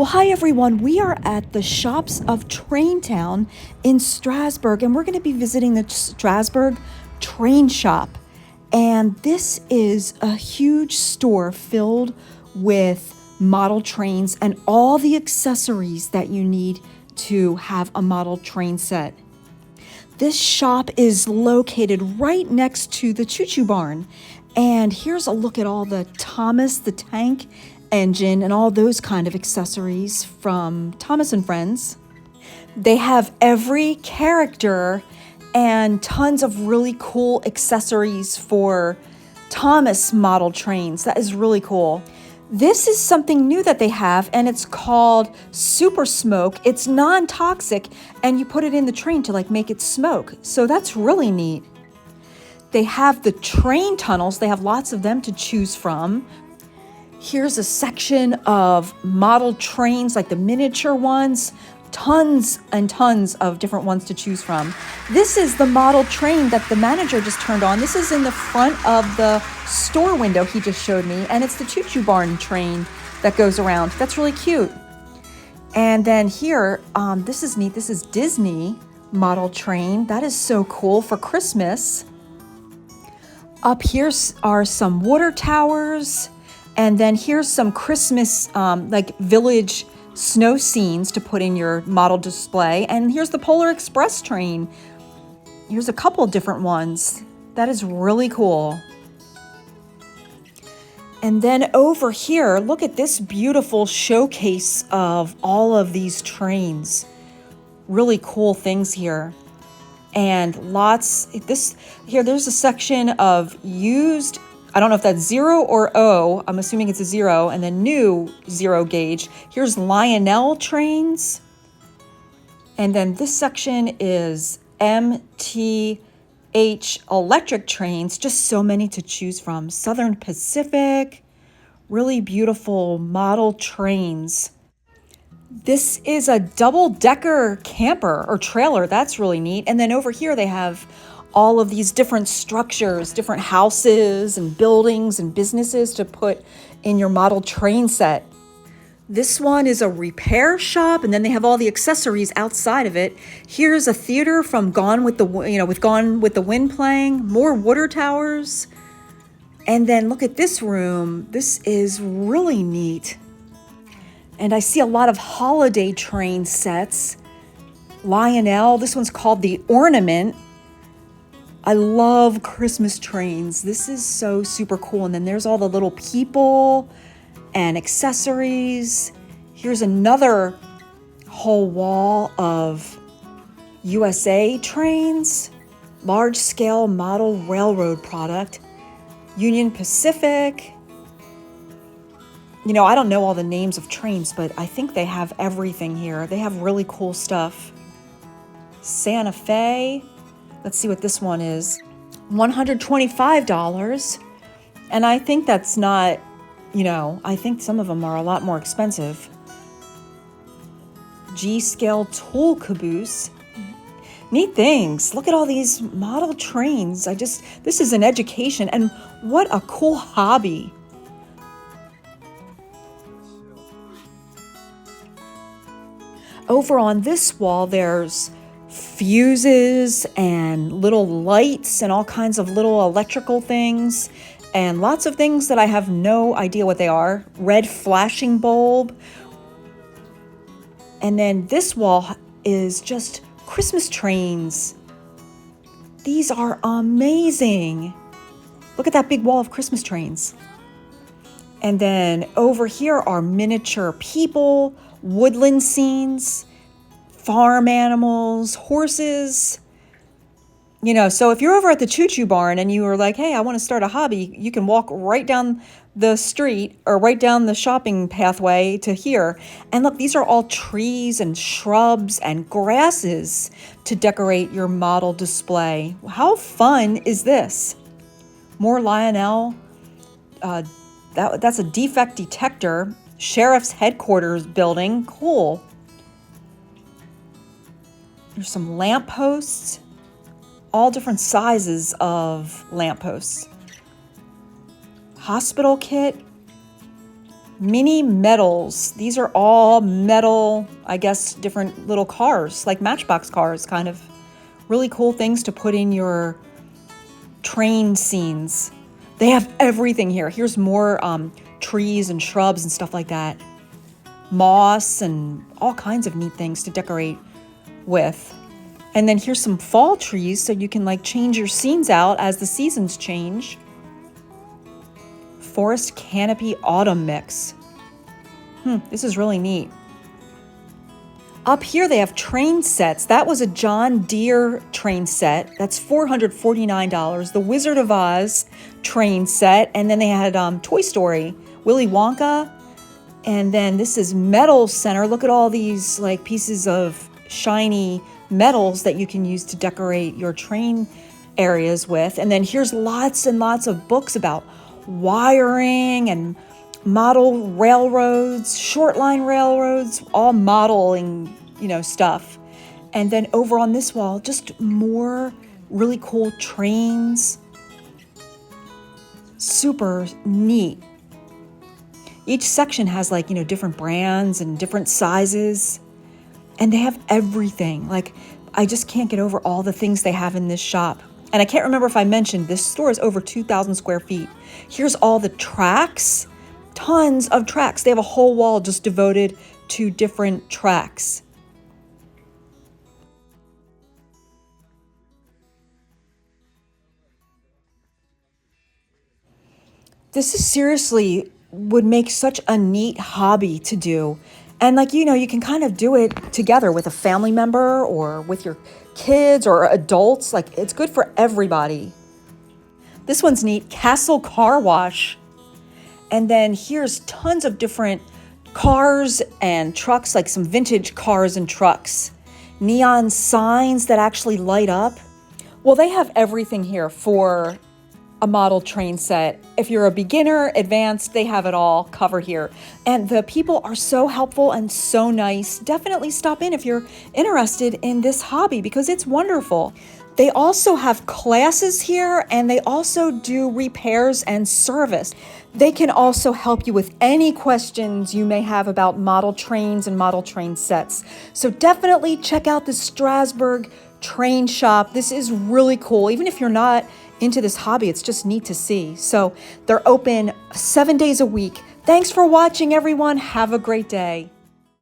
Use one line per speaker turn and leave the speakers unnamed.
Well, hi everyone. We are at the Shops of Traintown in Strasburg, and we're going to be visiting the Strasburg Train Shop. And this is a huge store filled with model trains and all the accessories that you need to have a model train set. This shop is located right next to the choo-choo barn. And here's a look at all the Thomas the Tank Engine and all those kind of accessories from Thomas and Friends. They have every character and tons of really cool accessories for Thomas model trains. That is really cool. This is something new that they have, and it's called Super Smoke. It's non-toxic, and you put it in the train to make it smoke. So that's really neat. They have the train tunnels. They have lots of them to choose from. Here's a section of model trains, like the miniature ones. Tons and tons of different ones to choose from. This is the model train that the manager just turned on. This is in the front of the store window he just showed me, and it's the choo-choo barn train that goes around. That's really cute. And then here, this is neat. This is Disney model train. That is so cool for Christmas. Up here are some water towers. And then here's some Christmas, village snow scenes to put in your model display. And here's the Polar Express train. Here's a couple different ones. That is really cool. And then over here, look at this beautiful showcase of all of these trains. Really cool things here. And there's a section of used, I don't know if that's 0 or O. I'm assuming it's a 0, and then new 0 gauge. Here's Lionel trains. And then this section is MTH electric trains. Just so many to choose from. Southern Pacific, really beautiful model trains. This is a double-decker camper or trailer. That's really neat. And then over here they have all of these different structures, different houses and buildings and businesses to put in your model train set. This one is a repair shop, and then they have all the accessories outside of it. Here's a theater from Gone with the Wind playing, more water towers. And then look at this room. This is really neat. And I see a lot of holiday train sets. Lionel, this one's called the Ornament. I love Christmas trains. This is so super cool. And then there's all the little people and accessories. Here's another whole wall of USA trains, large scale model railroad product, Union Pacific. I don't know all the names of trains, but I think they have everything here. They have really cool stuff. Santa Fe. Let's see what this one is. $125. And I think that's not, I think some of them are a lot more expensive. G-scale tool caboose. Neat things. Look at all these model trains. This is an education, and what a cool hobby. Over on this wall, there's fuses and little lights and all kinds of little electrical things and lots of things that I have no idea what they are. Red flashing bulb. And then this wall is just Christmas trains. These are amazing. Look at that big wall of Christmas trains. And then over here are miniature people, woodland scenes, farm animals, horses. So if you're over at the choo-choo barn and you were like, hey, I want to start a hobby, you can walk right down the street or right down the shopping pathway to here. And look, these are all trees and shrubs and grasses to decorate your model display. How fun is this? More Lionel. That's a defect detector. Sheriff's headquarters building. Cool. There's some lampposts. All different sizes of lampposts. Hospital kit. Mini metals. These are all metal, I guess, different little cars, like Matchbox cars, kind of. Really cool things to put in your train scenes. They have everything here. Here's more trees and shrubs and stuff like that. Moss and all kinds of neat things to decorate with. And then here's some fall trees so you can like change your scenes out as the seasons change. Forest canopy autumn mix. This is really neat. Up here they have train sets. That was a John Deere train set. That's $449. The Wizard of Oz train set. And then they had Toy Story, Willy Wonka. And then this is Metal Center. Look at all these like pieces of shiny metals that you can use to decorate your train areas with. And then here's lots and lots of books about wiring and model railroads, short line railroads, all modeling, stuff. And then over on this wall, just more really cool trains. Super neat. Each section has different brands and different sizes. And they have everything. Like, I just can't get over all the things they have in this shop. And I can't remember if I mentioned this store is over 2,000 square feet. Here's all the tracks, tons of tracks. They have a whole wall just devoted to different tracks. This is seriously would make such a neat hobby to do. And you can kind of do it together with a family member or with your kids or adults. Like, it's good for everybody. This one's neat, Castle Car Wash. And then here's tons of different cars and trucks, like some vintage cars and trucks. Neon signs that actually light up. Well, they have everything here for a model train set. If you're a beginner, advanced, they have it all covered here. And the people are so helpful and so nice. Definitely stop in if you're interested in this hobby because it's wonderful. They also have classes here and they also do repairs and service. They can also help you with any questions you may have about model trains and model train sets. So definitely check out the Strasburg Train Shop. This is really cool. Even if you're not into this hobby, it's just neat to see. So they're open 7 days a week. Thanks for watching, everyone. Have a great day.